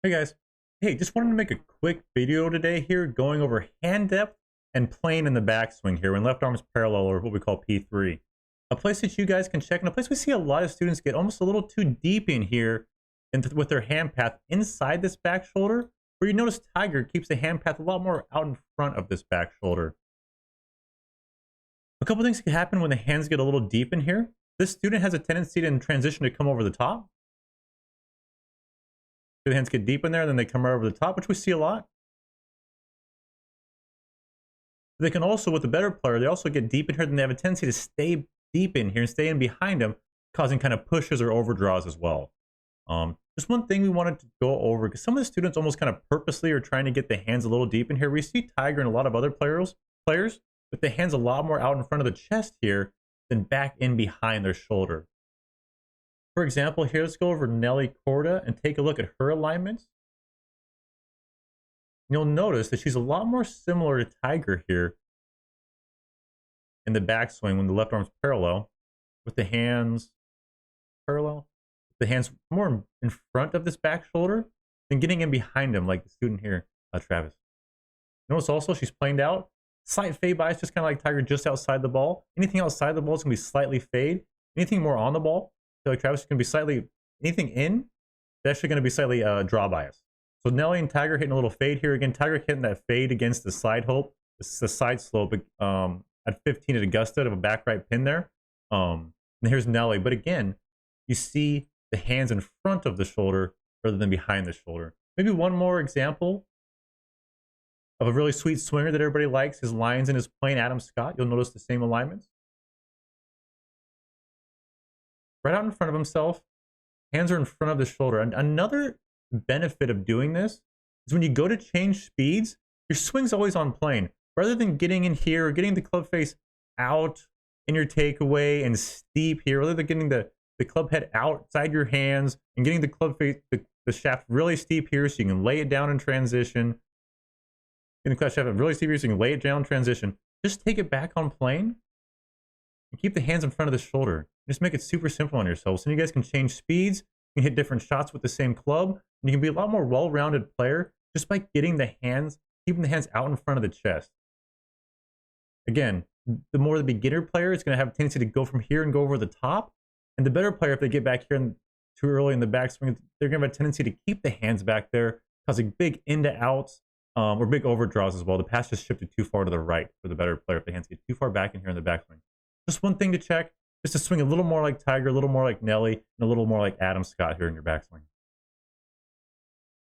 Hey guys, hey, just wanted to make a quick video today here going over hand depth and plane in the backswing here when left arm is parallel, or what we call P3. A place that you guys can check, and a place we see a lot of students get almost a little too deep in here with their hand path inside this back shoulder, where you notice Tiger keeps the hand path a lot more out in front of this back shoulder. A couple things can happen when the hands get a little deep in here. This student has a tendency to in transition to come over the top. The hands get deep in there, and then they come right over the top, which we see a lot. They can also, with the better player, they also get deep in here, and they have a tendency to stay deep in here and stay in behind them, causing kind of pushes or overdraws as well. Just one thing we wanted to go over, because some of the students almost kind of purposely are trying to get the hands a little deep in here. We see Tiger and a lot of other players with the hands a lot more out in front of the chest here than back in behind their shoulder. For example, here, let's go over Nelly Korda and take a look at her alignments. You'll notice that she's a lot more similar to Tiger here in the backswing when the left arm's parallel, with the hands parallel, the hands more in front of this back shoulder than getting in behind him like the student here, Travis. Notice also she's planed out. Slight fade bias, just kind of like Tiger, just outside the ball. Anything outside the ball is going to be slightly fade. Anything more on the ball, like Travis, is going to be slightly, anything in, that's actually going to be slightly draw bias. So Nelly and Tiger hitting a little fade here. Again, Tiger hitting that fade against the side hope, the side slope at 15 at Augusta of a back right pin there. And here's Nelly. But again, you see the hands in front of the shoulder rather than behind the shoulder. Maybe one more example of a really sweet swinger that everybody likes, his lines in his plane, Adam Scott. You'll notice the same alignments. Right out in front of himself, hands are in front of the shoulder. And another benefit of doing this is when you go to change speeds, your swing's always on plane. Rather than getting in here or getting the club face out in your takeaway and steep here, rather than getting the club head outside your hands and getting the club face, the shaft really steep here so you can lay it down in transition. Getting the club shaft really steep here so you can lay it down in transition. Just take it back on plane and keep the hands in front of the shoulder. Just make it super simple on yourself. So you guys can change speeds, you can hit different shots with the same club, and you can be a lot more well-rounded player just by getting the hands, keeping the hands out in front of the chest. Again, the more the beginner player is going to have a tendency to go from here and go over the top, and the better player, if they get back here too early in the backswing, they're going to have a tendency to keep the hands back there, causing big into outs or big overdraws as well. The pass just shifted too far to the right for the better player if the hands get too far back in here in the backswing. Just one thing to check, just to swing a little more like Tiger, a little more like Nelly, and a little more like Adam Scott here in your backswing.